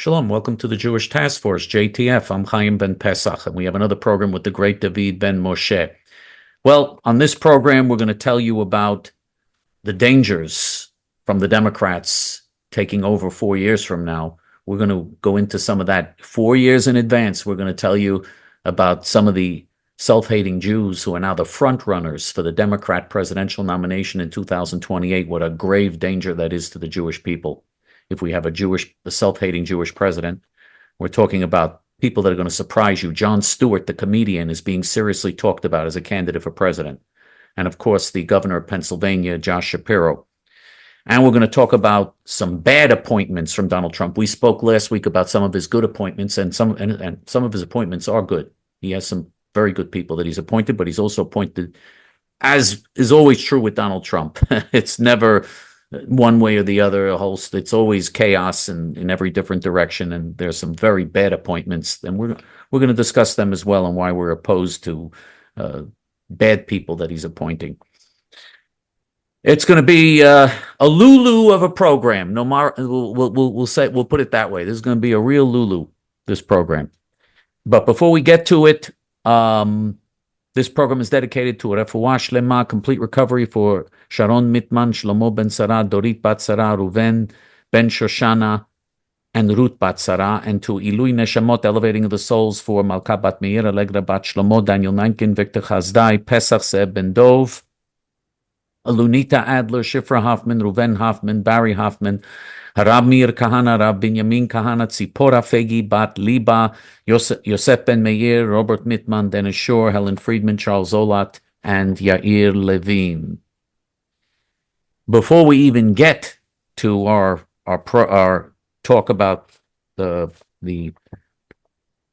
Shalom, welcome to the Jewish Task Force, JTF. I'm Chaim ben Pesach, and we have another program with the great David ben Moshe. Well, on this program, we're going to tell you about the dangers from the Democrats taking over 4 years from now. We're going to go into some of that 4 years in advance. We're going to tell you about some of the self-hating Jews who are now the frontrunners for the Democrat presidential nomination in 2028. What a grave danger that is to the Jewish people. If we have a self-hating Jewish president, we're talking about people that are going to surprise you. Jon Stewart, the comedian, is being seriously talked about as a candidate for president. And of course, the governor of Pennsylvania, Josh Shapiro. And we're going to talk about some bad appointments from Donald Trump. We spoke last week about some of his good appointments, and some of his appointments are good. He has some very good people that he's appointed, but he's also appointed, as is always true with Donald Trump. It's never one way or the other. It's always chaos in every different direction, and there's some very bad appointments, and we're going to discuss them as well and why we're opposed to bad people that he's appointing. It's going to be a Lulu of a program. No more. We'll put it that way. This is going to be a real Lulu, this program. But before we get to it, this program is dedicated to Refuah Shlema, complete recovery for Sharon Mitman, Shlomo Ben Sarah, Dorit Bat Sarah, Ruven Ben Shoshana, and Ruth Bat Sarah, and to Ilui Neshmot, elevating of the souls for Malka Bat Meir, Allegra Bat Shlomo, Daniel Nankin, Victor Chazdai, Pesach Seb Ben Dov, Lunita Adler, Shifra Hoffman, Ruven Hoffman, Barry Hoffman, Rab Meir Kahana, Rab Binyamin Kahana, Tzipora Fegi, Bat Liba, Yosef Ben Meir, Robert Mittman, Dennis Shore, Helen Friedman, Charles Olat, and Yair Levine. Before we even get to our talk about the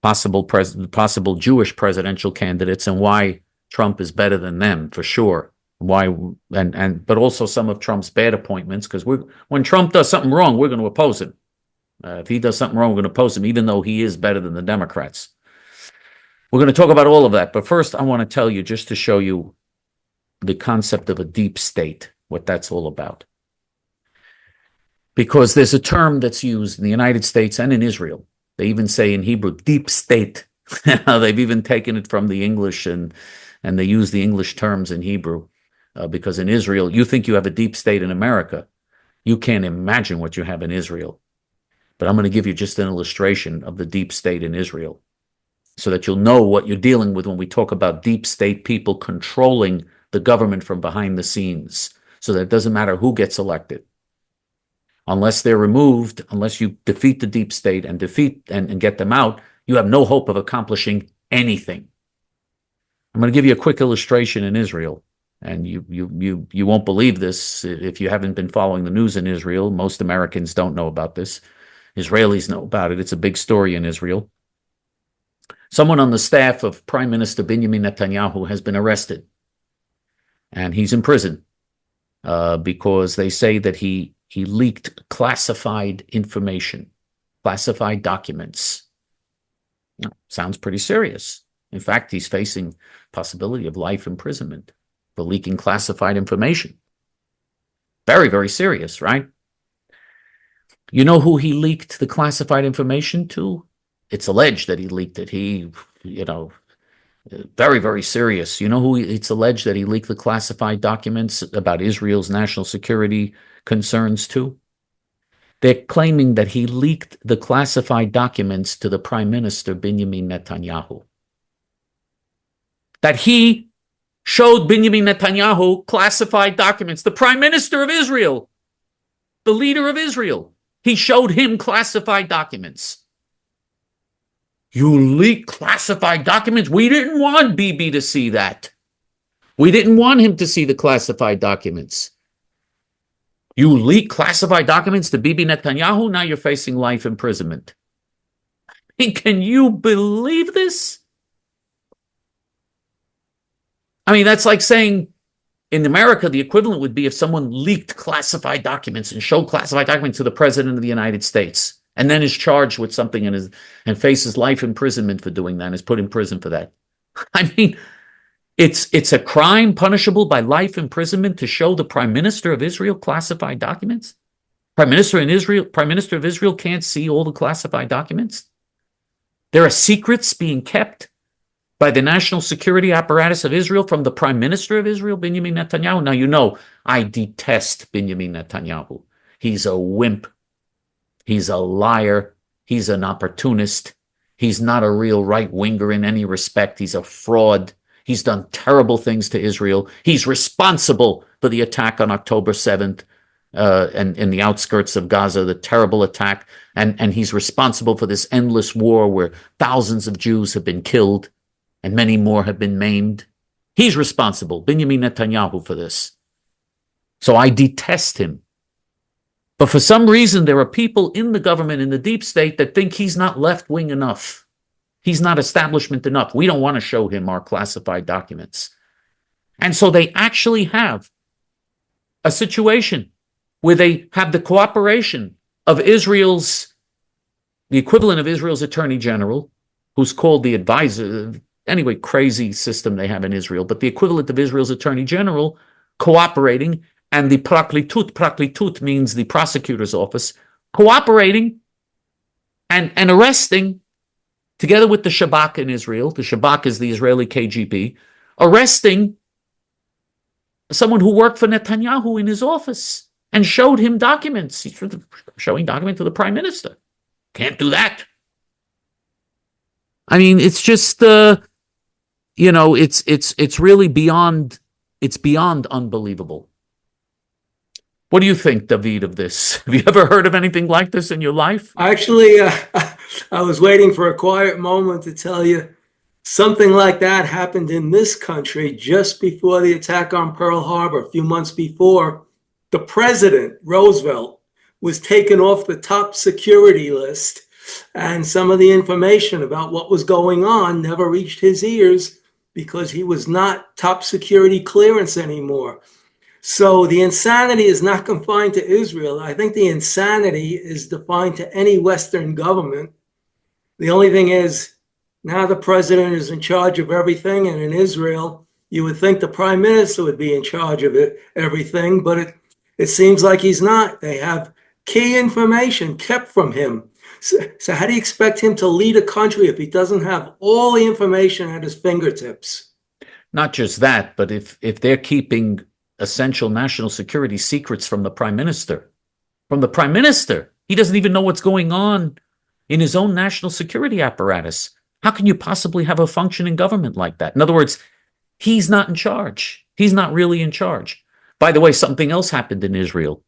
possible Jewish presidential candidates and why Trump is better than them, for sure. But also some of Trump's bad appointments, because when Trump does something wrong, we're going to oppose him. If he does something wrong, we're going to oppose him, even though he is better than the Democrats. We're going to talk about all of that. But first, I want to tell you, just to show you the concept of a deep state, what that's all about. Because there's a term that's used in the United States and in Israel. They even say in Hebrew, deep state. They've even taken it from the English, and they use the English terms in Hebrew. Because in Israel, you think you have a deep state in America. You can't imagine what you have in Israel. But I'm going to give you just an illustration of the deep state in Israel so that you'll know what you're dealing with when we talk about deep state people controlling the government from behind the scenes, so that it doesn't matter who gets elected. Unless they're removed, unless you defeat the deep state and get them out, you have no hope of accomplishing anything. I'm going to give you a quick illustration in Israel. And you won't believe this if you haven't been following the news in Israel. Most Americans don't know about this. Israelis know about it. It's a big story in Israel. Someone on the staff of Prime Minister Benjamin Netanyahu has been arrested. And he's in prison because they say that he leaked classified information, classified documents. Sounds pretty serious. In fact, he's facing possibility of life imprisonment for leaking classified information. Very, very serious, right? You know who he leaked the classified information to? It's alleged that he leaked it. Very, very serious. You know who it's alleged that he leaked the classified documents about Israel's national security concerns to? They're claiming that he leaked the classified documents to the Prime Minister, Benjamin Netanyahu. That he showed Benjamin Netanyahu classified documents. The Prime Minister of Israel, the leader of Israel, he showed him classified documents. You leak classified documents? We didn't want Bibi to see that. We didn't want him to see the classified documents. You leak classified documents to Bibi Netanyahu? Now you're facing life imprisonment. Can you believe this? I mean, that's like saying in America, the equivalent would be if someone leaked classified documents and showed classified documents to the President of the United States and then is charged with something and faces life imprisonment for doing that and is put in prison for that. I mean, it's a crime punishable by life imprisonment to show the Prime Minister of Israel classified documents? Prime Minister of Israel can't see all the classified documents. There are secrets being kept by the national security apparatus of Israel from the Prime Minister of Israel, Benjamin Netanyahu. Now, you know, I detest Benjamin Netanyahu. He's a wimp. He's a liar. He's an opportunist. He's not a real right-winger in any respect. He's a fraud. He's done terrible things to Israel. He's responsible for the attack on October 7th and in the outskirts of Gaza, the terrible attack. And he's responsible for this endless war where thousands of Jews have been killed and many more have been maimed. He's responsible, Benjamin Netanyahu, for this. So I detest him. But for some reason, there are people in the government, in the deep state, that think he's not left-wing enough. He's not establishment enough. We don't want to show him our classified documents. And so they actually have a situation where they have the cooperation of the equivalent of Israel's Attorney General, who's called the advisor, anyway, crazy system they have in Israel, but the equivalent of Israel's Attorney General cooperating, and the praklitut means the prosecutor's office, cooperating and arresting, together with the Shabak in Israel, the Shabak is the Israeli KGB, arresting someone who worked for Netanyahu in his office and showed him documents. He's showing documents to the prime minister. Can't do that. I mean, it's just, it's really beyond unbelievable. What do you think, David, of this? Have you ever heard of anything like this in your life? Actually, I was waiting for a quiet moment to tell you something like that happened in this country just before the attack on Pearl Harbor. A few months before, the president, Roosevelt, was taken off the top security list, and some of the information about what was going on never reached his ears because he was not top security clearance anymore. So the insanity is not confined to Israel. I think the insanity is defined to any Western government. The only thing is, now the president is in charge of everything, and in Israel, you would think the prime minister would be in charge of everything, but it seems like he's not. They have key information kept from him. So how do you expect him to lead a country if he doesn't have all the information at his fingertips? Not just that, but if they're keeping essential national security secrets from the prime minister, he doesn't even know what's going on in his own national security apparatus. How can you possibly have a functioning government like that? In other words, he's not in charge. He's not really in charge. By the way, something else happened in Israel.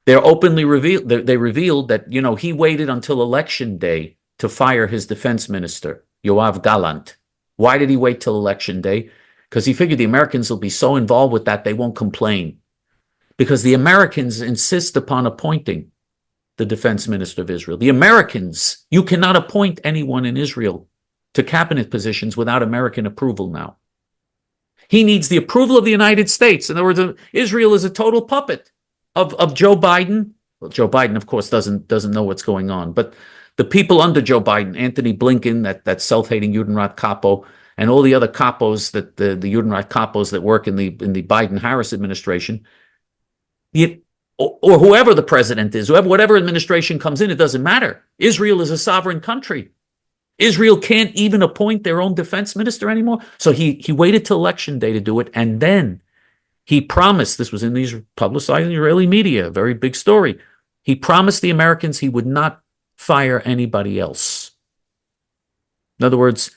They revealed that, he waited until election day to fire his defense minister, Yoav Gallant. Why did he wait till election day? Because he figured the Americans will be so involved with that they won't complain. Because the Americans insist upon appointing the defense minister of Israel. The Americans, you cannot appoint anyone in Israel to cabinet positions without American approval now. He needs the approval of the United States. In other words, Israel is a total puppet of Joe Biden. Well, Joe Biden, of course, doesn't know what's going on. But the people under Joe Biden, Anthony Blinken, that self-hating Judenrat capo, and all the other capos that the Judenrat capos that work in the Biden-Harris administration, or whoever the president is, whatever administration comes in, it doesn't matter. Israel is a sovereign country. Israel can't even appoint their own defense minister anymore. So he waited till election day to do it, and then he promised, this was in these publicized Israeli media, a very big story, he promised the Americans he would not fire anybody else. In other words,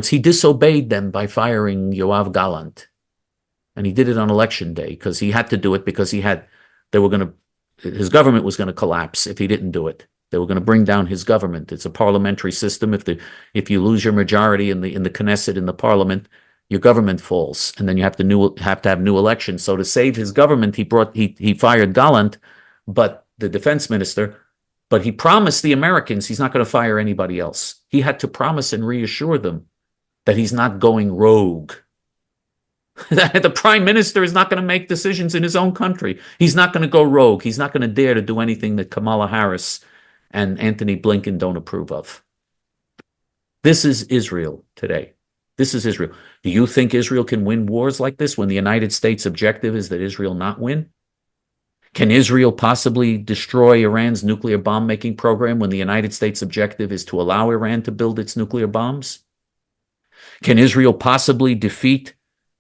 he disobeyed them by firing Yoav Gallant. And he did it on election day because he had to do it because his government was going to collapse if he didn't do it. They were going to bring down his government. It's a parliamentary system. If you lose your majority in the Knesset, in the parliament, your government falls, and then you have to have new elections. So to save his government, he fired Gallant, but the defense minister, but he promised the Americans he's not going to fire anybody else. He had to promise and reassure them that he's not going rogue. The prime minister is not going to make decisions in his own country. He's not going to go rogue. He's not going to dare to do anything that Kamala Harris and Anthony Blinken don't approve of. This is Israel today. This is Israel. Do you think Israel can win wars like this when the United States' objective is that Israel not win? Can Israel possibly destroy Iran's nuclear bomb-making program when the United States' objective is to allow Iran to build its nuclear bombs? Can Israel possibly defeat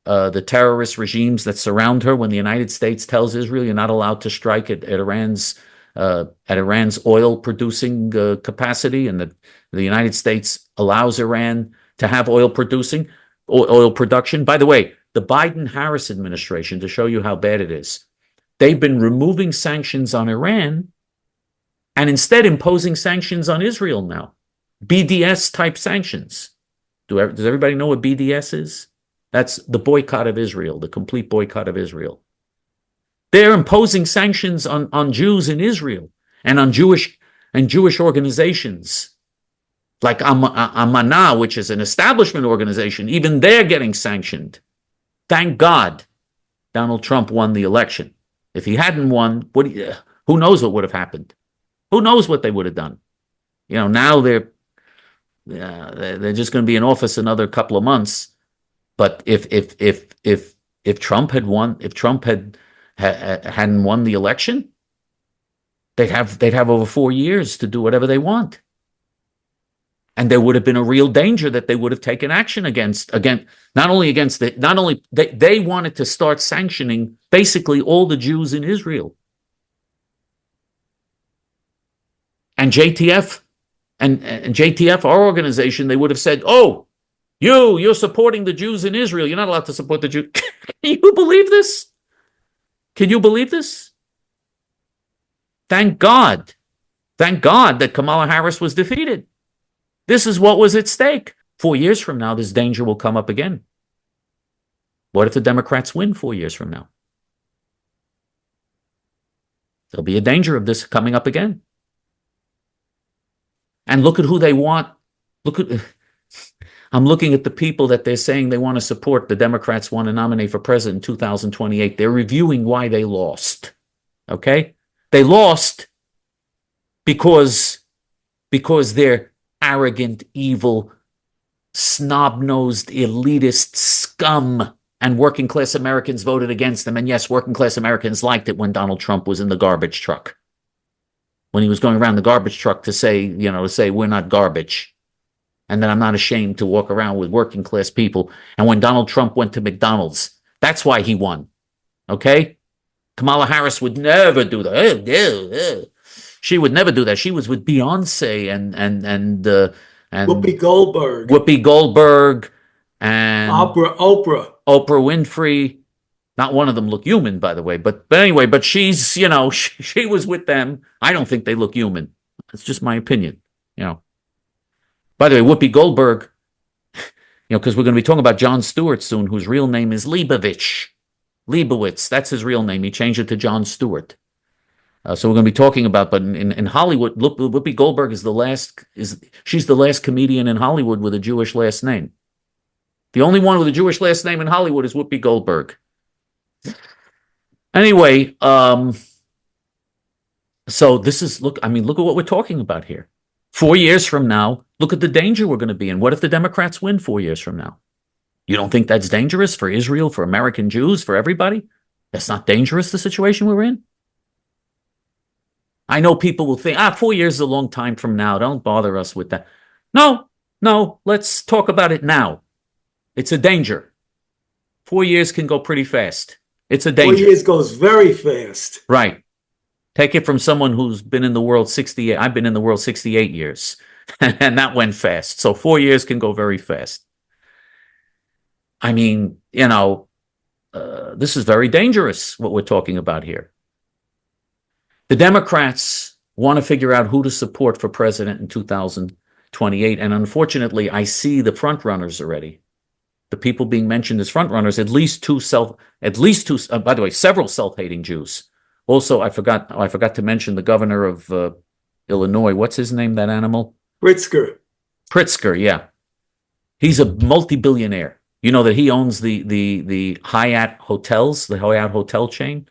the terrorist regimes that surround her when the United States tells Israel you're not allowed to strike at Iran's oil-producing capacity, and that the United States allows Iran to have oil production? By the way, the Biden-Harris administration, to show you how bad it is, they've been removing sanctions on Iran and instead imposing sanctions on Israel now. BDS-type sanctions. Does everybody know what BDS is? That's the boycott of Israel, the complete boycott of Israel. They're imposing sanctions on Jews in Israel and on Jewish organizations like Amanah, which is an establishment organization. Even they're getting sanctioned. Thank God Donald Trump won the election. If he hadn't won, who knows what would have happened? Who knows what they would have done? Now they're just going to be in office another couple of months. But if Trump had won, if Trump hadn't won the election, they'd have over 4 years to do whatever they want. And there would have been a real danger that they would have taken action they wanted to start sanctioning basically all the Jews in Israel. And JTF and JTF, our organization, they would have said, "Oh, you're supporting the Jews in Israel. You're not allowed to support the Jews." Can you believe this? Can you believe this? Thank God that Kamala Harris was defeated. This is what was at stake. 4 years from now, this danger will come up again. What if the Democrats win 4 years from now? There'll be a danger of this coming up again. And look at who they want. I'm looking at the people that they're saying they want to support. The Democrats want to nominate for president in 2028. They're reviewing why they lost. Okay? They lost because they're arrogant, evil, snob-nosed, elitist scum, and working class Americans voted against them. And yes, working class Americans liked it when Donald Trump was in the garbage truck. When he was going around the garbage truck to say we're not garbage. And that I'm not ashamed to walk around with working class people. And when Donald Trump went to McDonald's, that's why he won. Okay? Kamala Harris would never do that. She would never do that. She was with Beyonce and Whoopi Goldberg. Whoopi Goldberg and Oprah Winfrey. Not one of them look human, by the way. But anyway, but she's, she was with them. I don't think they look human. It's just my opinion, By the way, Whoopi Goldberg, because we're going to be talking about Jon Stewart soon, whose real name is Leibowitz. That's his real name. He changed it to Jon Stewart. So we're going to be talking about, but in Hollywood, Whoopi Goldberg she's the last comedian in Hollywood with a Jewish last name. The only one with a Jewish last name in Hollywood is Whoopi Goldberg. Anyway, so this is, look at what we're talking about here. 4 years from now, look at the danger we're going to be in. What if the Democrats win 4 years from now? You don't think that's dangerous for Israel, for American Jews, for everybody? That's not dangerous, the situation we're in? I know people will think, 4 years is a long time from now. Don't bother us with that. No, let's talk about it now. It's a danger. 4 years can go pretty fast. It's a danger. 4 years goes very fast. Right. Take it from someone who's been in the world 68. I've been in the world 68 years, and that went fast. So 4 years can go very fast. I mean, this is very dangerous, what we're talking about here. The Democrats want to figure out who to support for president in 2028. And unfortunately, I see the frontrunners already. The people being mentioned as frontrunners, by the way, several self-hating Jews. Also, I forgot to mention the governor of Illinois. What's his name, that animal? Pritzker, yeah. He's a multi-billionaire. You know that he owns the Hyatt hotels, the Hyatt hotel chain?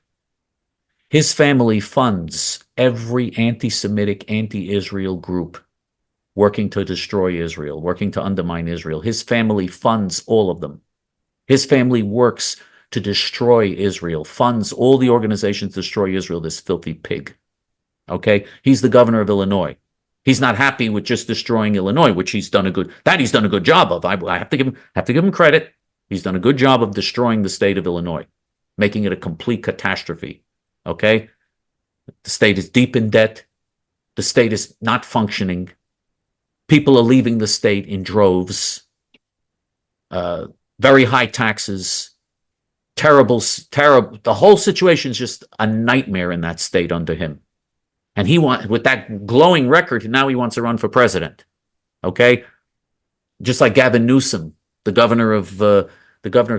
His family funds every anti-Semitic, anti-Israel group working to destroy Israel, working to undermine Israel. His family funds all of them. His family works to destroy Israel, funds all the organizations to destroy Israel, this filthy pig. Okay? He's the governor of Illinois. He's not happy with just destroying Illinois, which he's done a good job of. I have to give him credit. He's done a good job of destroying the state of Illinois, making it a complete catastrophe. Okay? The state is deep in debt. The state is not functioning. People are leaving the state in droves. Very high taxes. Terrible. The whole situation is just a nightmare in that state under him. And with that glowing record, now he wants to run for president. Okay? Just like Gavin Newsom, the governor of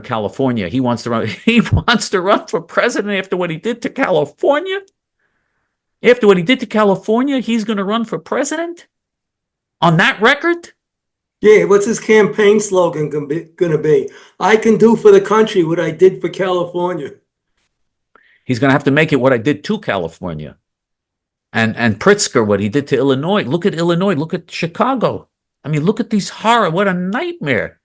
California. He wants to run for president after what he did to California. After what he did to California, he's going to run for president? On that record? Yeah, what's his campaign slogan going to be? I can do for the country what I did for California. He's going to have to make it what I did to California. And Pritzker, what he did to Illinois. Look at Illinois. Look at Chicago. I mean, look at these horror. What a nightmare.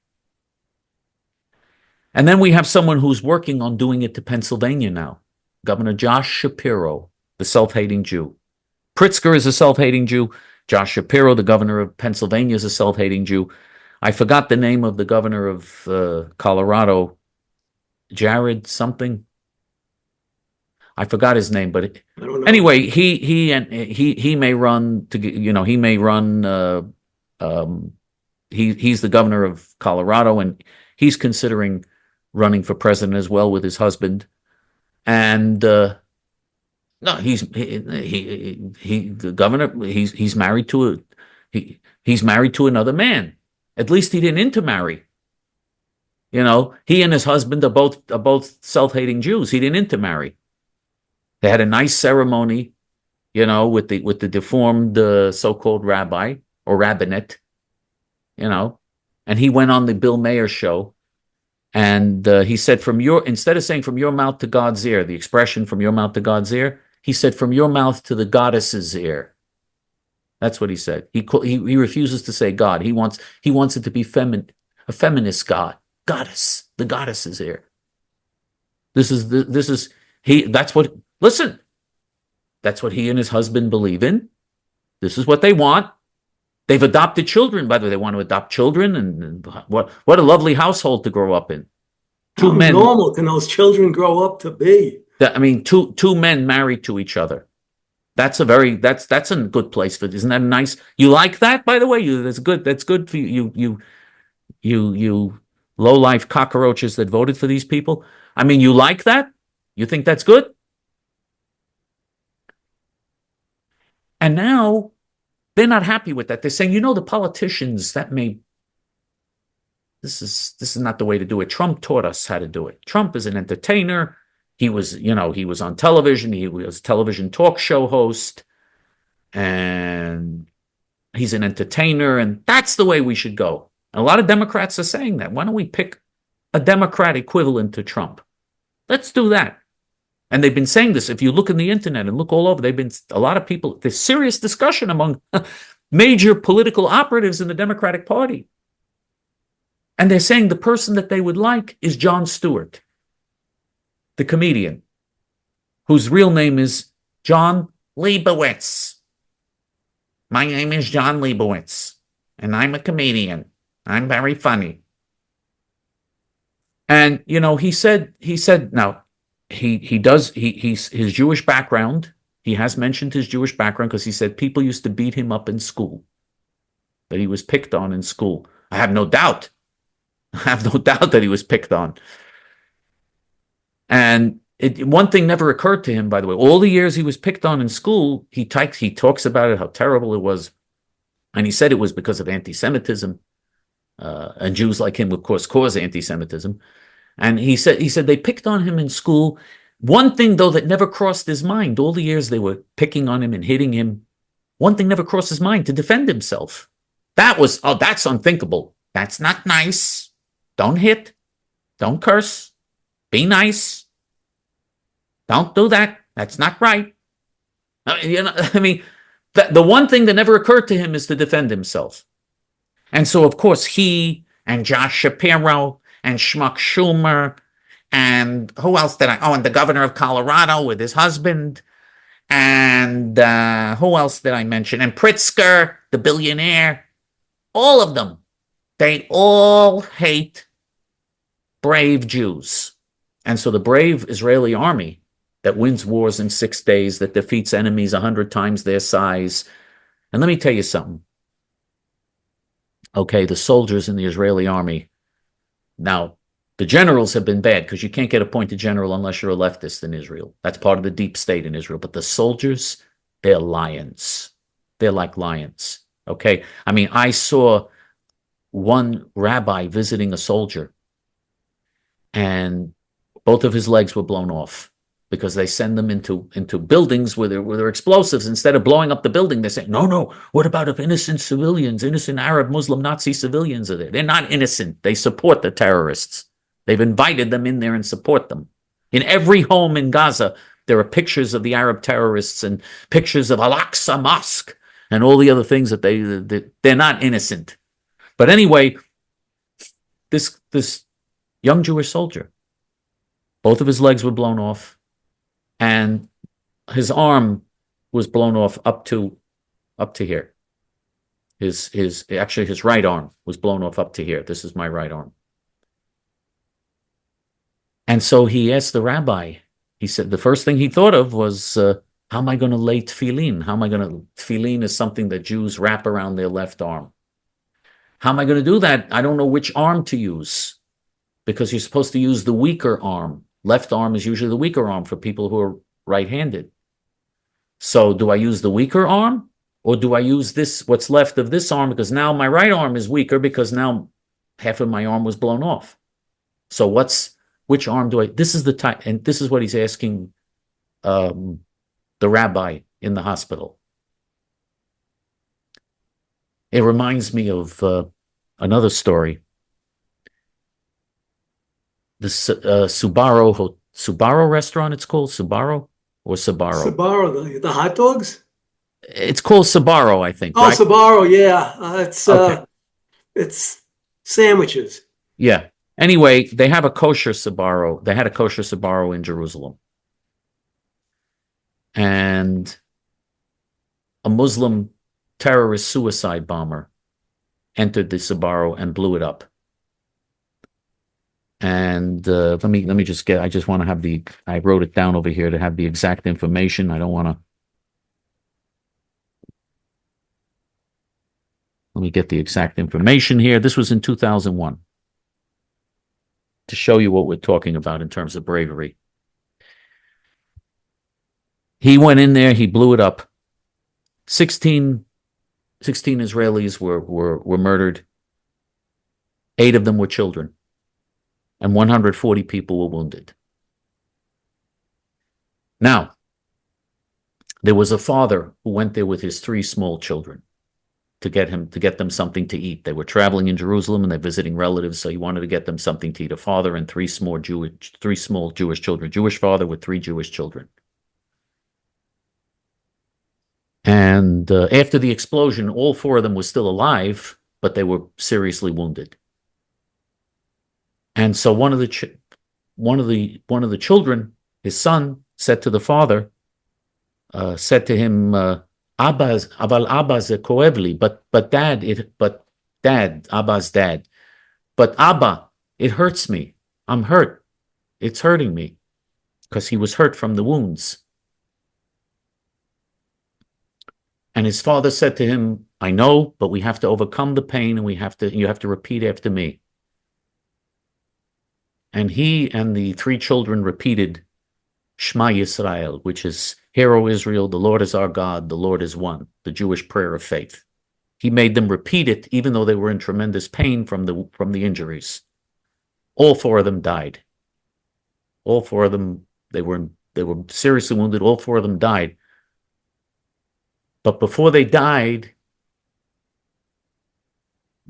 And then we have someone who's working on doing it to Pennsylvania now. Governor Josh Shapiro, the self-hating Jew. Pritzker is a self-hating Jew. Josh Shapiro, the governor of Pennsylvania, is a self-hating Jew. I forgot the name of the governor of Colorado. Jared something. I forgot his name, but anyway, he may run to, he may run. He's the governor of Colorado, and he's considering running for president as well with his husband. And no, the governor. He's married to he's married to another man. At least he didn't intermarry. He and his husband are both self-hating Jews. He didn't intermarry. They had a nice ceremony, with the deformed so-called rabbi or rabbinate, and he went on the Bill Maher show, and he said instead of saying from your mouth to God's ear, the expression from your mouth to God's ear, he said from your mouth to the goddess's ear. That's what he said. He refuses to say God. He wants it to be a feminist goddess, the goddess's ear. Listen, that's what he and his husband believe in. This is what they want. They've adopted children. By the way, they want to adopt children, and what a lovely household to grow up in. How normal can those children grow up to be? I mean, two men married to each other. That's a good place for. Isn't that nice? You like that, by the way? That's good for you. You low-life cockroaches that voted for these people. I mean, you like that? You think that's good? And now they're not happy with that. They're saying, the politicians this is not the way to do it. Trump taught us how to do it. Trump is an entertainer. He was on television. He was a television talk show host, and he's an entertainer, and that's the way we should go. And a lot of Democrats are saying that. Why don't we pick a Democrat equivalent to Trump? Let's do that. And they've been saying this. If you look in the internet and look all over, a lot of people, there's serious discussion among major political operatives in the Democratic Party. And they're saying the person that they would like is Jon Stewart, the comedian, whose real name is Jon Leibowitz. My name is Jon Leibowitz, and I'm a comedian. I'm very funny. And, he said, now, he's his Jewish background. He has mentioned his Jewish background because he said people used to beat him up in school, that he was picked on in school. I have no doubt that he was picked on. And one thing never occurred to him, by the way. All the years he was picked on in school, he talks about it, how terrible it was. And he said it was because of anti-Semitism. And Jews like him, of course, cause anti-Semitism. And he said they picked on him in school. One thing, though, that never crossed his mind, all the years they were picking on him and hitting him, one thing never crossed his mind: to defend himself. That's unthinkable. That's not nice. Don't hit. Don't curse. Be nice. Don't do that. That's not right. The one thing that never occurred to him is to defend himself. And so, of course, he and Josh Shapiro and Schmuck Schumer And who else did I? Oh, and the governor of Colorado with his husband. And who else did I mention? And Pritzker, the billionaire. All of them. They all hate brave Jews. And so the brave Israeli army that wins wars in 6 days, that defeats enemies 100 times their size. And let me tell you something. Okay, the soldiers in the Israeli army. Now, the generals have been bad because you can't get appointed general unless you're a leftist in Israel. That's part of the deep state in Israel. But the soldiers, they're lions. They're like lions. Okay? I mean, I saw one rabbi visiting a soldier, and both of his legs were blown off because they send them into buildings where there are explosives. Instead of blowing up the building, they say, no, what about if innocent civilians, innocent Arab, Muslim, Nazi civilians are there? They're not innocent. They support the terrorists. They've invited them in there and support them. In every home in Gaza, there are pictures of the Arab terrorists and pictures of Al-Aqsa Mosque and all the other things that they're not innocent. But anyway, this young Jewish soldier, both of his legs were blown off, and his arm was blown off up to here. His right arm was blown off up to here. This is my right arm. And so he asked the rabbi, he said the first thing he thought of was, how am I going to lay tefillin? Tefillin is something that Jews wrap around their left arm. How am I going to do that? I don't know which arm to use, because you're supposed to use the weaker arm. Left arm is usually the weaker arm for people who are right-handed. So do I use the weaker arm, or do I use what's left of this arm? Because now my right arm is weaker because now half of my arm was blown off. So which arm do I? This is the time, and this is what he's asking the rabbi in the hospital. It reminds me of another story. The Sbarro restaurant, it's called Sbarro or Sbarro? Sbarro, the hot dogs? It's called Sbarro, I think. Oh, right? Sbarro, yeah. It's sandwiches. Yeah. Anyway, they have a kosher Sbarro. They had a kosher Sbarro in Jerusalem. And a Muslim terrorist suicide bomber entered the Sbarro and blew it up. And let me just I just want to have I wrote it down over here to have the exact information. I don't want to. Let me get the exact information here. This was in 2001. To show you what we're talking about in terms of bravery. He went in there, he blew it up. 16 Israelis were murdered. 8 of them were children. And 140 people were wounded. Now, there was a father who went there with his 3 small children to get them something to eat. They were traveling in Jerusalem and they're visiting relatives, so he wanted to get them something to eat. A father and 3 small Jewish children. Jewish father with 3 Jewish children. And after the explosion, all 4 of them were still alive, but they were seriously wounded. And so one of the children, his son, said to the father, said to him, Abba's koevli, but dad, Abba's dad, but Abba, it hurts me. I'm hurt. It's hurting me, because he was hurt from the wounds. And his father said to him, I know, but we have to overcome the pain, and you have to repeat after me. And he and the 3 children repeated Shema Yisrael, which is, Hear, O Israel, the Lord is our God, the Lord is one, the Jewish prayer of faith. He made them repeat it, even though they were in tremendous pain from the injuries. All 4 of them died. All 4 of them, they were seriously wounded. All 4 of them died. But before they died,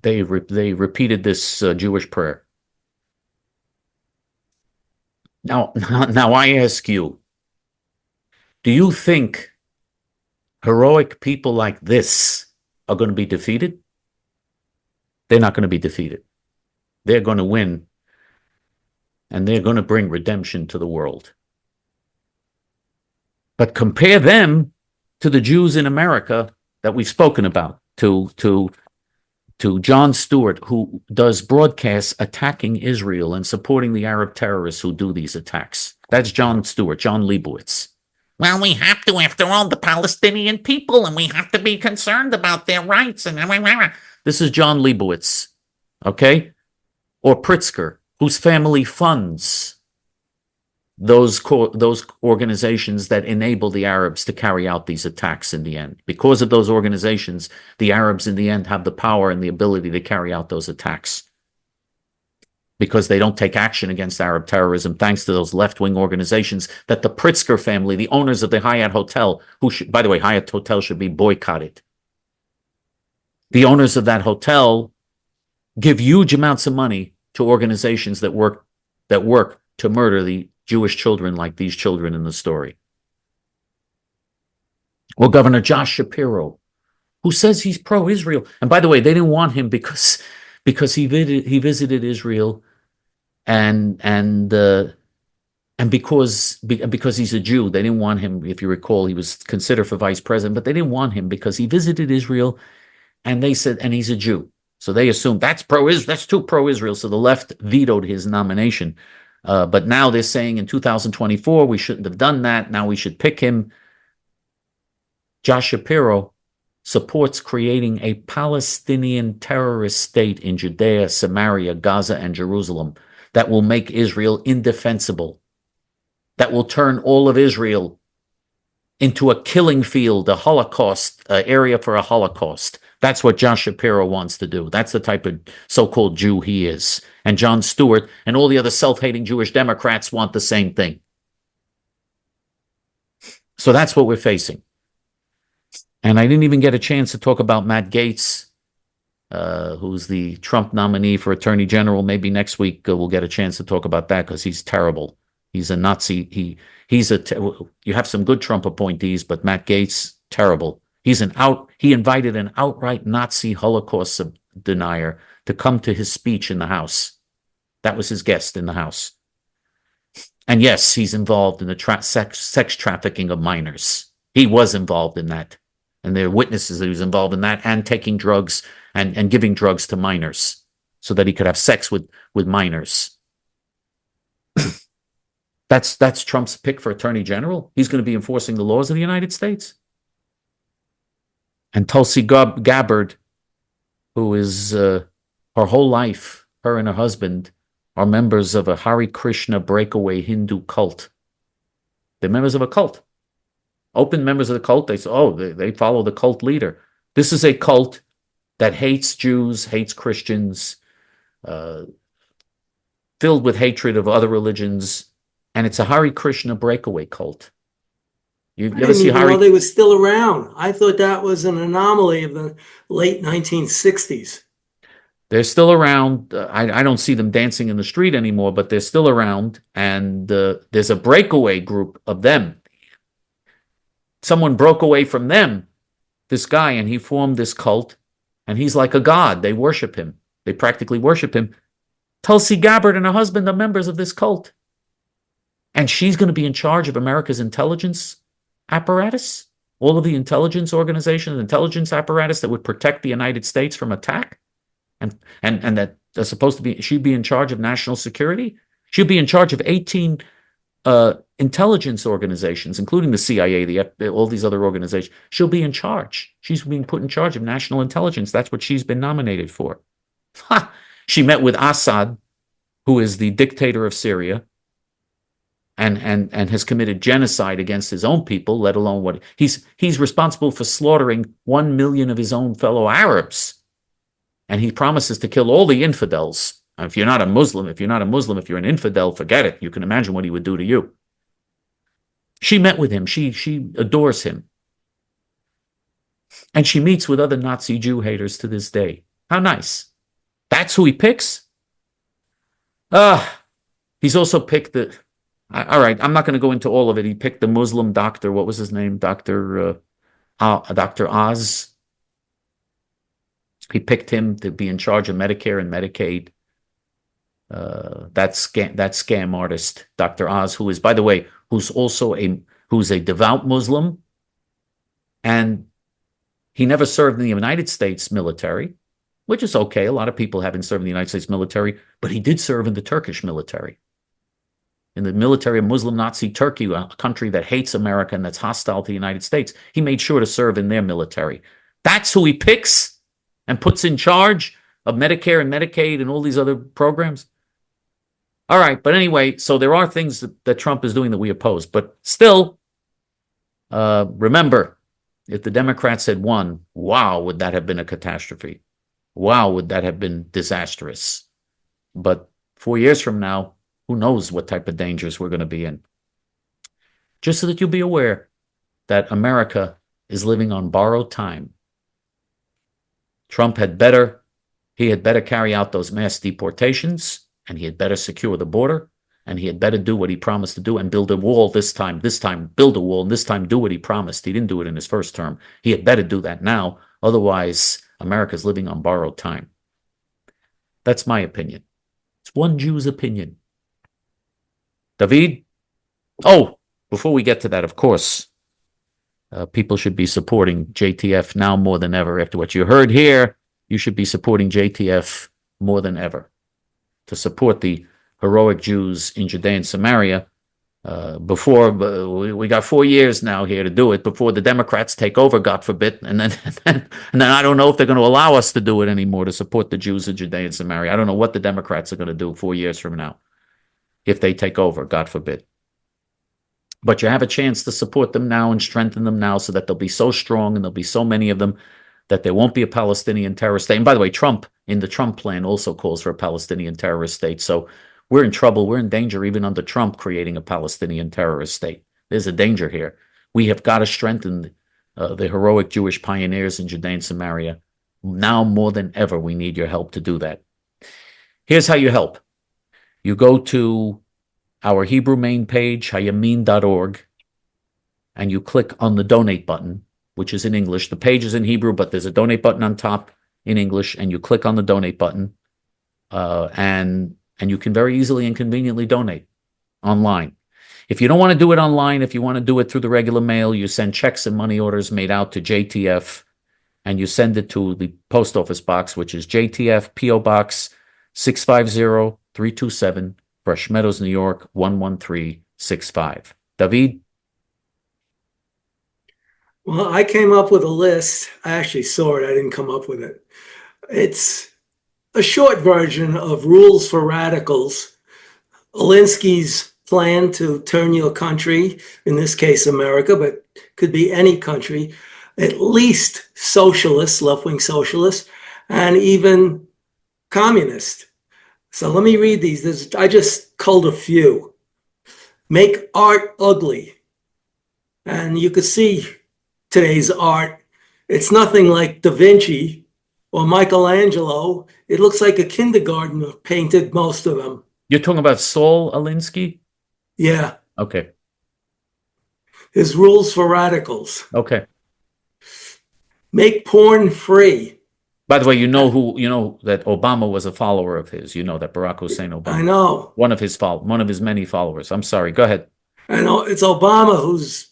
they repeated this Jewish prayer. Now I ask you, do you think heroic people like this are going to be defeated? They're not going to be defeated. They're going to win and they're going to bring redemption to the world. But compare them to the Jews in America that we've spoken about, to Jon Stewart, who does broadcasts attacking Israel and supporting the Arab terrorists who do these attacks. That's Jon Stewart, Jon Leibowitz. Well, we have to, after all, the Palestinian people, and we have to be concerned about their rights. And this is Jon Leibowitz, okay? Or Pritzker, whose family funds those organizations that enable the Arabs to carry out these attacks in the end. Because of those organizations, the Arabs in the end have the power and the ability to carry out those attacks. Because they don't take action against Arab terrorism, thanks to those left-wing organizations that the Pritzker family, the owners of the Hyatt Hotel, by the way, Hyatt Hotel should be boycotted. The owners of that hotel give huge amounts of money to organizations that work to murder the Jewish children like these children in the story. Or Governor Josh Shapiro, who says he's pro-Israel. And by the way, they didn't want him because he visited Israel and because he's a Jew. They didn't want him. If you recall, he was considered for vice president, but they didn't want him because he visited Israel, and they said, and he's a Jew. So they assumed that's pro-Israel. That's too pro-Israel. So the left vetoed his nomination. But now they're saying in 2024, we shouldn't have done that. Now we should pick him. Josh Shapiro supports creating a Palestinian terrorist state in Judea, Samaria, Gaza, and Jerusalem that will make Israel indefensible, that will turn all of Israel into a killing field, a Holocaust, area for a Holocaust. That's what Josh Shapiro wants to do. That's the type of so-called Jew he is. And Jon Stewart and all the other self-hating Jewish Democrats want the same thing. So that's what we're facing. And I didn't even get a chance to talk about Matt Gaetz, who's the Trump nominee for Attorney General. Maybe next week we'll get a chance to talk about that because he's terrible. He's a Nazi. You have some good Trump appointees, but Matt Gaetz, terrible. He invited an outright Nazi Holocaust denier to come to his speech in the House. That was his guest in the House. And yes, he's involved in the sex trafficking of minors. He was involved in that. And there are witnesses that he was involved in that and taking drugs and giving drugs to minors so that he could have sex with minors. That's Trump's pick for Attorney General. He's going to be enforcing the laws of the United States. And Tulsi Gabbard, who is her whole life, her and her husband, are members of a Hare Krishna breakaway Hindu cult. They're members of a cult. Open members of the cult. They follow the cult leader. This is a cult that hates Jews, hates Christians, filled with hatred of other religions, and it's a Hare Krishna breakaway cult. You ever see Hare? They were still around. I thought that was an anomaly of the late 1960s. They're still around. I don't see them dancing in the street anymore, but they're still around. And there's a breakaway group of them. Someone broke away from them, this guy, and he formed this cult. And he's like a god. They worship him. They practically worship him. Tulsi Gabbard and her husband are members of this cult. And she's going to be in charge of America's intelligence apparatus, all of the intelligence organizations, intelligence apparatus that would protect the United States from attack, and that are supposed to be, she'd be in charge of national security. She'd be in charge of 18 intelligence organizations, including the CIA, all these other organizations. She'll be in charge. She's being put in charge of national intelligence. That's what she's been nominated for. She met with Assad, who is the dictator of Syria, and has committed genocide against his own people, let alone what he's responsible for slaughtering 1 million of his own fellow Arabs. And he promises to kill all the infidels. If you're not a Muslim, if you're an infidel, forget it. You can imagine what he would do to you. She met with him. She adores him. And she meets with other Nazi Jew haters to this day. How nice. That's who he picks? He's also picked all right, I'm not going to go into all of it. He picked the Muslim doctor. What was his name? Dr. Oz. He picked him to be in charge of Medicare and Medicaid. that scam artist, Dr. Oz, who is, by the way, who's a devout Muslim, and he never served in the United States military, which is okay. A lot of people haven't served in the United States military, but he did serve in the Turkish military. In the military of Muslim Nazi Turkey, a country that hates America and that's hostile to the United States, he made sure to serve in their military. That's who he picks and puts in charge of Medicare and Medicaid and all these other programs. All right, but anyway, so there are things that Trump is doing that we oppose. But still, remember, if the Democrats had won, wow, would that have been a catastrophe. Wow, would that have been disastrous. But 4 years from now, who knows what type of dangers we're going to be in. Just so that you'll be aware that America is living on borrowed time. Trump had better carry out those mass deportations, and he had better secure the border, and he had better do what he promised to do and build a wall this time build a wall, and this time do what he promised. He didn't do it in his first term. He had better do that now. Otherwise, America's living on borrowed time. That's my opinion. It's one Jew's opinion. David? Oh, before we get to that, of course, people should be supporting JTF now more than ever. After what you heard here, you should be supporting JTF more than ever. To support the heroic Jews in Judea and Samaria. We got 4 years now here to do it before the Democrats take over, God forbid, and then I don't know if they're going to allow us to do it anymore, to support the Jews in Judea and Samaria. I don't know what the Democrats are going to do 4 years from now if they take over, God forbid. But you have a chance to support them now and strengthen them now so that they'll be so strong and there'll be so many of them that there won't be a Palestinian terrorist state. And by the way, Trump, in the Trump plan, also calls for a Palestinian terrorist state. So we're in trouble. We're in danger even under Trump creating a Palestinian terrorist state. There's a danger here. We have got to strengthen the heroic Jewish pioneers in Judea and Samaria. Now more than ever, we need your help to do that. Here's how you help. You go to our Hebrew main page, hayamin.org, and you click on the donate button, which is in English. The page is in Hebrew, but there's a donate button on top in English, and you click on the donate button, and you can very easily and conveniently donate online. If you don't want to do it online, if you want to do it through the regular mail, you send checks and money orders made out to JTF, and you send it to the post office box, which is JTF P.O. Box 650327, Fresh Meadows, New York 11365. David? Well, I came up with a list. I actually saw it. I didn't come up with it. It's a short version of Rules for Radicals. Alinsky's plan to turn your country, in this case America, but could be any country, at least socialist, left-wing socialist, and even communist. So let me read these. I just culled a few. Make art ugly. And you could see today's art. It's nothing like Da Vinci or Michelangelo. It looks like a kindergartner painted most of them. You're talking about Saul Alinsky? Yeah. Okay. His Rules for Radicals. Okay. Make porn free. By the way, you know that Obama was a follower of his. You know that Barack Hussein Obama. I know. One of his many followers. I'm sorry. Go ahead. I know. It's Obama who's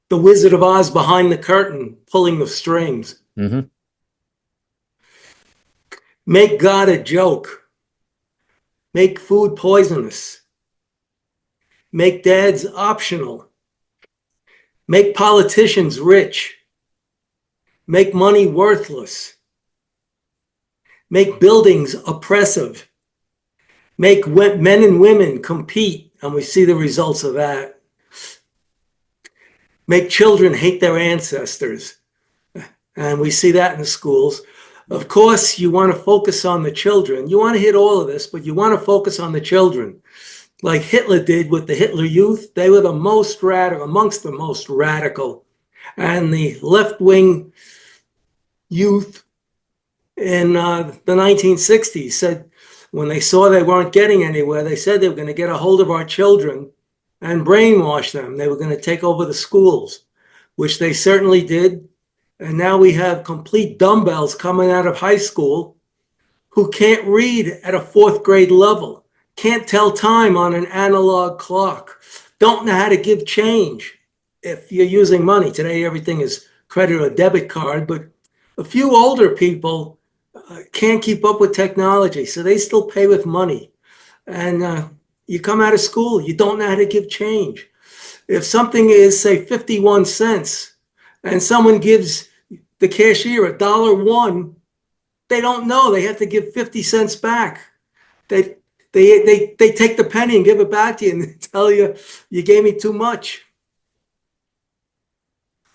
the Wizard of Oz behind the curtain, pulling the strings. Mm-hmm. Make God a joke. Make food poisonous. Make dads optional. Make politicians rich. Make money worthless. Make buildings oppressive. Make men and women compete, and we see the results of that. Make children hate their ancestors, and we see that in the schools. Of course, you want to focus on the children. You want to hit all of this, but you want to focus on the children. Like Hitler did with the Hitler Youth. They were the most radical, amongst the most radical. And the left-wing youth in the 1960s said, when they saw they weren't getting anywhere, they said they were going to get a hold of our children and brainwash them. They were going to take over the schools, which they certainly did. And now we have complete dumbbells coming out of high school who can't read at a 4th grade level, can't tell time on an analog clock, don't know how to give change if you're using money. Today, everything is credit or debit card, but a few older people can't keep up with technology, so they still pay with money. And you come out of school, you don't know how to give change. If something is, say, 51 cents, and someone gives the cashier $1, they don't know. They have to give 50 cents back. They take the penny and give it back to you and tell you, you gave me too much.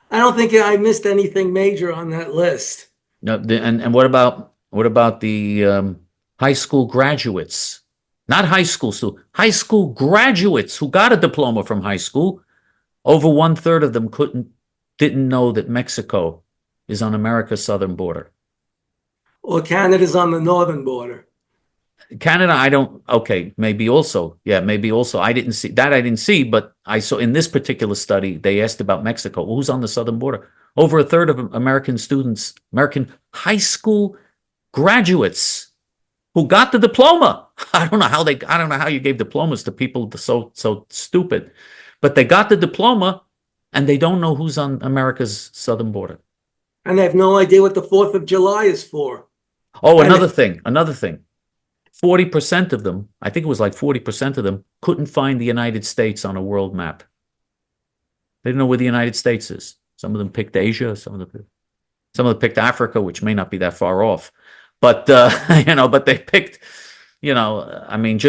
I don't think I missed anything major on that list. No, and what about the high school graduates? Not high school students, high school graduates who got a diploma from high school. Over 1/3 of them didn't know that Mexico is on America's southern border. Or Canada's on the northern border. Canada, okay, maybe also. Yeah, maybe also. I didn't see, but I saw in this particular study, they asked about Mexico. Who's on the southern border? Over 1/3 of American students, American high school graduates who got the diploma. I don't know how you gave diplomas to people so stupid, but they got the diploma and they don't know who's on America's southern border. And they have no idea what the 4th of July is for. Oh, another thing. 40% of them, I think it was like 40% of them, couldn't find the United States on a world map. They didn't know where the United States is. Some of them picked Asia, some of them picked Africa, which may not be that far off. But, but they picked, I mean,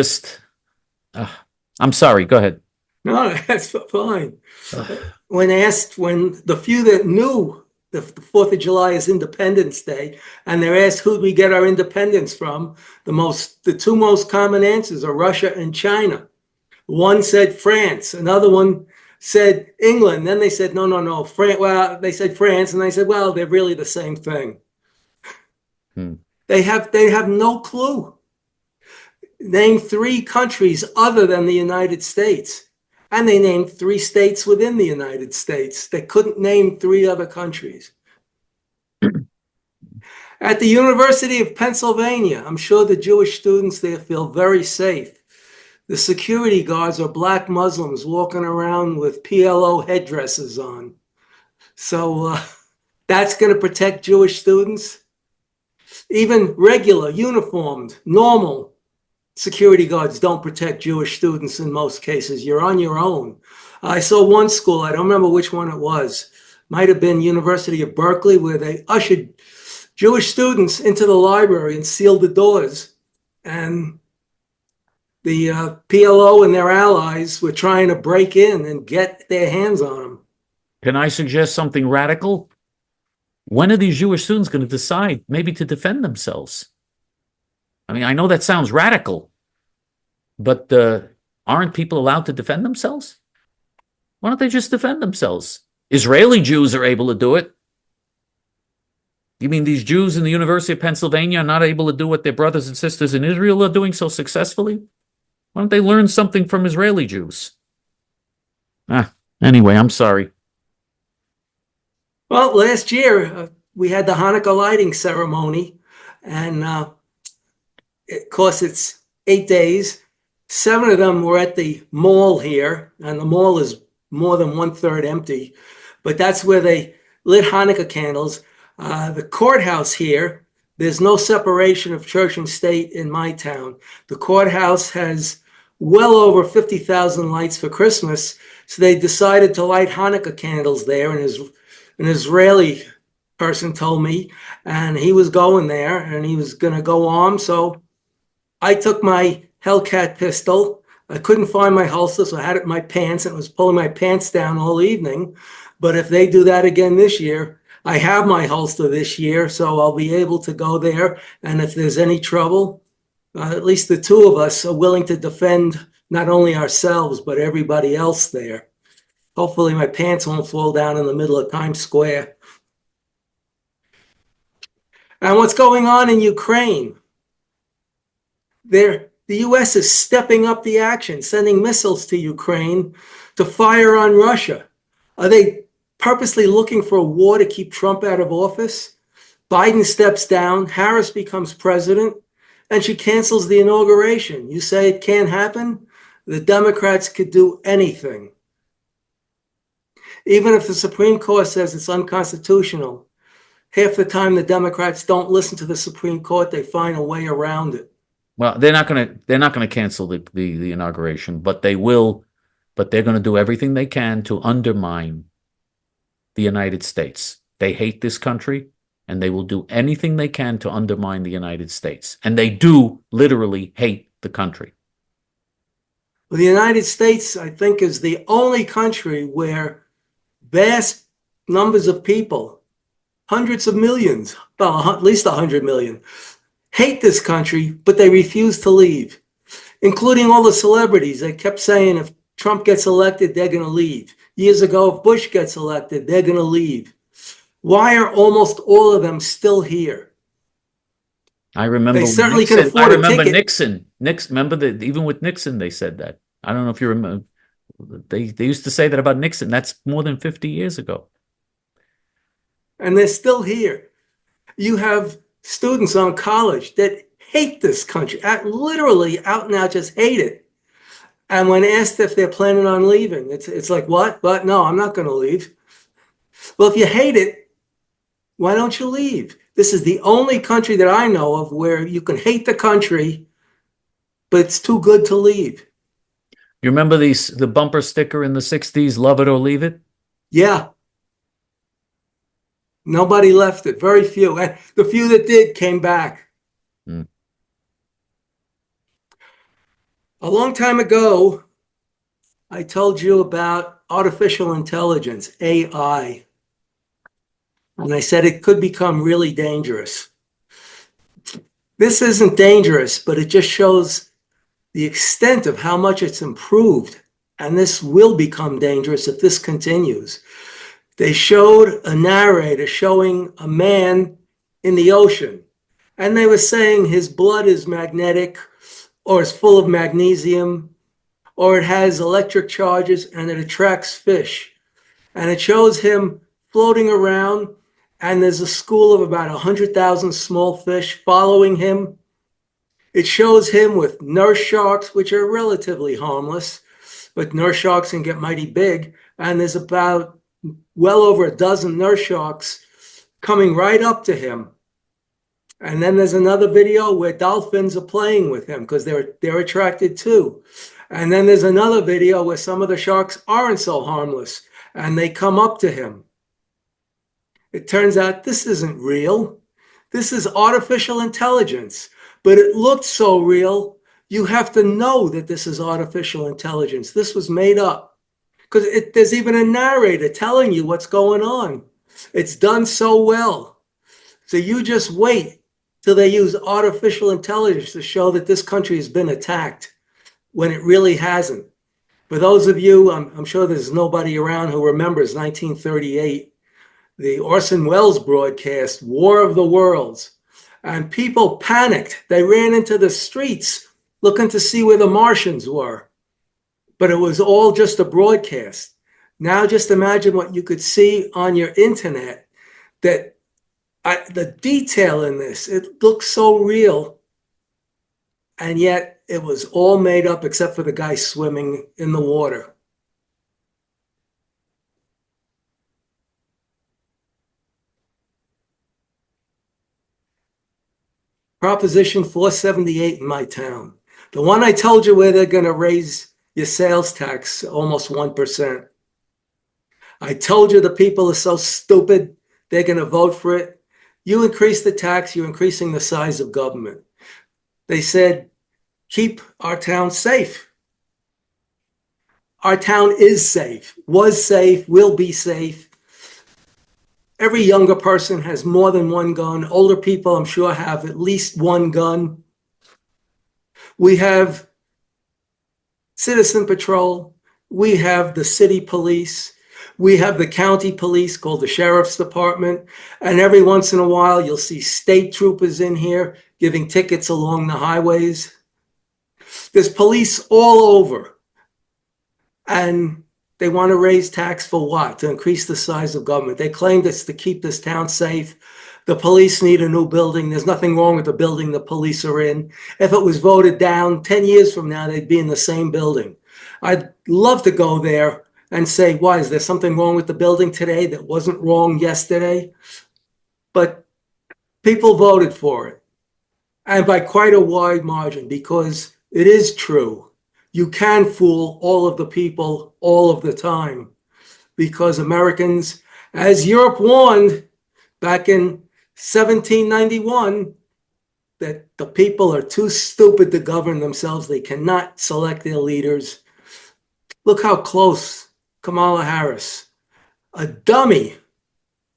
I'm sorry, go ahead. No, that's fine. When the few that knew the 4th of July is Independence Day, and they're asked who we get our independence from, the two most common answers are Russia and China. One said France, another one said England. Then they said, no, France. Well, they said France, and they said, well, they're really the same thing. They have no clue. Name 3 countries other than the United States. And they named 3 states within the United States. They couldn't name 3 other countries. At the University of Pennsylvania, I'm sure the Jewish students there feel very safe. The security guards are black Muslims walking around with PLO headdresses on. So that's going to protect Jewish students. Even regular, uniformed, normal security guards don't protect Jewish students in most cases. You're on your own. I saw one school, I don't remember which one it was, might have been University of Berkeley, where they ushered Jewish students into the library and sealed the doors. And the PLO and their allies were trying to break in and get their hands on them. Can I suggest something radical? When are these Jewish students going to decide maybe to defend themselves? I mean, I know that sounds radical, but aren't people allowed to defend themselves? Why don't they just defend themselves? Israeli Jews are able to do it. You mean these Jews in the University of Pennsylvania are not able to do what their brothers and sisters in Israel are doing so successfully? Why don't they learn something from Israeli Jews? Anyway, I'm sorry. Well, last year we had the Hanukkah lighting ceremony, and of course it's 8 days. 7 of them were at the mall here, and the mall is more than 1/3 empty, but that's where they lit Hanukkah candles. The courthouse here, there's no separation of church and state in my town. The courthouse has well over 50,000 lights for Christmas, so they decided to light Hanukkah candles there, and an Israeli person told me, and he was going there, and he was going to go armed. So I took my Hellcat pistol. I couldn't find my holster, so I had it in my pants, and it was pulling my pants down all evening. But if they do that again this year, I have my holster this year, so I'll be able to go there. And if there's any trouble, at least the 2 of us are willing to defend not only ourselves, but everybody else there. Hopefully my pants won't fall down in the middle of Times Square. And what's going on in Ukraine? The U.S. is stepping up the action, sending missiles to Ukraine to fire on Russia. Are they purposely looking for a war to keep Trump out of office? Biden steps down, Harris becomes president. and she cancels the inauguration. You say it can't happen? The Democrats could do anything. Even if the Supreme Court says it's unconstitutional, half the time the Democrats don't listen to the Supreme Court. They find a way around it. Well, they're not gonna cancel the inauguration, but they will. But they're going to do everything they can to undermine the United States. They hate this country, and they will do anything they can to undermine the United States. And they do literally hate the country. Well, the United States, I think, is the only country where vast numbers of people, hundreds of millions, well, at least 100 million, hate this country, but they refuse to leave, including all the celebrities. They kept saying if Trump gets elected, they're going to leave. Years ago, if Bush gets elected, they're going to leave. Why are almost all of them still here? I remember they certainly Nixon. can afford I remember a ticket. Nixon. Remember that even with Nixon, they said that. I don't know if you remember. They used to say that about Nixon. That's more than 50 years ago. And they're still here. You have students on college that hate this country, literally out and out just hate it. And when asked if they're planning on leaving, it's like, what? But no, I'm not going to leave. Well, if you hate it, why don't you leave? This is the only country that I know of where you can hate the country, but it's too good to leave. You remember the bumper sticker in the 60s, love it or leave it? Yeah. Nobody left it. Very few. And the few that did came back. A long time ago, I told you about artificial intelligence, AI. And I said it could become really dangerous. This isn't dangerous, but it just shows the extent of how much it's improved. And this will become dangerous if this continues. They showed a narrator showing a man in the ocean. And they were saying his blood is magnetic, or is full of magnesium, or it has electric charges and it attracts fish. And it shows him floating around, and there's a school of about 100,000 small fish following him. It shows him with nurse sharks, which are relatively harmless, but nurse sharks can get mighty big. And there's about well over a dozen nurse sharks coming right up to him. And then there's another video where dolphins are playing with him because they're attracted too. And then there's another video where some of the sharks aren't so harmless and they come up to him. It turns out this isn't real. This is artificial intelligence, but it looked so real. You have to know that this is artificial intelligence. This was made up because there's even a narrator telling you what's going on. It's done so well. So you just wait till they use artificial intelligence to show that this country has been attacked when it really hasn't. For those of you, I'm sure there's nobody around who remembers 1938, the Orson Welles broadcast, War of the Worlds, and people panicked. They ran into the streets looking to see where the Martians were. But it was all just a broadcast. Now just imagine what you could see on your internet, that the detail in this, it looks so real, and yet it was all made up except for the guy swimming in the water. Proposition 478 in my town. The one I told you where they're going to raise your sales tax almost 1%. I told you the people are so stupid, they're going to vote for it. You increase the tax, you're increasing the size of government. They said, keep our town safe. Our town is safe, was safe, will be safe. Every younger person has more than one gun. Older people, I'm sure, have at least one gun. We have citizen patrol. We have the city police. We have the county police called the sheriff's department. And every once in a while, you'll see state troopers in here giving tickets along the highways. There's police all over. And they want to raise tax for what? To increase the size of government. They claim it's to keep this town safe. The police need a new building. There's nothing wrong with the building the police are in. If it was voted down 10 years from now, they'd be in the same building. I'd love to go there and say, why, is there something wrong with the building today that wasn't wrong yesterday? But people voted for it, and by quite a wide margin, because it is true. You can fool all of the people all of the time, because Americans, as Europe warned back in 1791, that the people are too stupid to govern themselves. They cannot select their leaders. Look how close Kamala Harris, a dummy,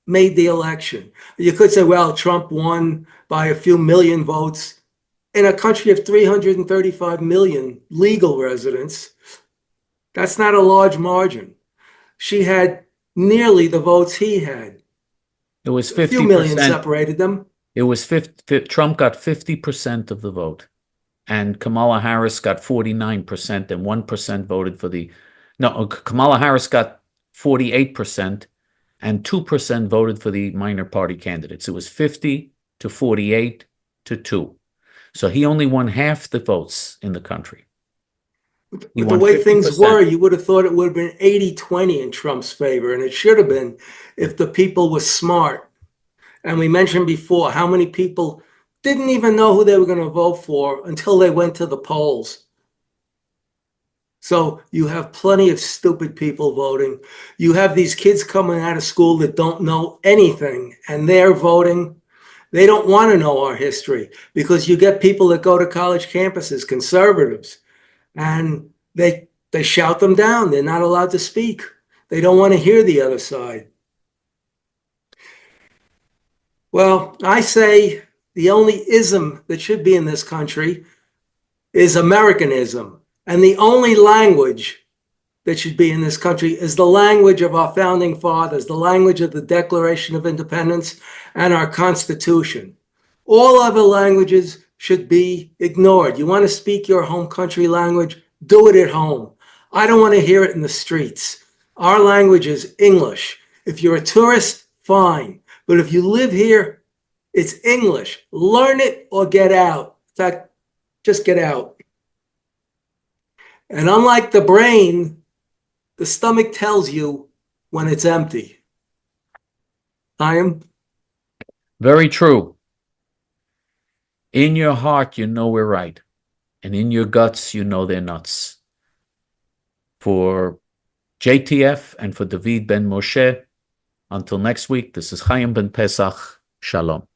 made the election. You could say, well, Trump won by a few million votes. In a country of 335 million legal residents, that's not a large margin. She had nearly the votes he had. It was A few 50%. million separated them. It was 50, Trump got 50% of the vote, and Kamala Harris got 49%, and 1% voted for the. No, Kamala Harris got 48%, and 2% voted for the minor party candidates. It was 50 to 48 to 2. So he only won half the votes in the country. But the way 50%. things were, you would have thought it would have been 80-20 in Trump's favor, and it should have been if the people were smart. And we mentioned before how many people didn't even know who they were going to vote for until they went to the polls. So you have plenty of stupid people voting. You have these kids coming out of school that don't know anything, and they're voting. They don't want to know our history, because you get people that go to college campuses, conservatives, and they shout them down. They're not allowed to speak. They don't want to hear the other side. Well, I say the only ism that should be in this country is Americanism. And the only language that should be in this country is the language of our founding fathers, the language of the Declaration of Independence and our Constitution. All other languages should be ignored. You want to speak your home country language? Do it at home. I don't want to hear it in the streets. Our language is English. If you're a tourist, fine. But if you live here, it's English. Learn it or get out. In fact, just get out. And unlike the brain, the stomach tells you when it's empty. Chaim? Very true. In your heart, you know we're right. And in your guts, you know they're nuts. For JTF and for David Ben Moshe, until next week, this is Chaim Ben Pesach. Shalom.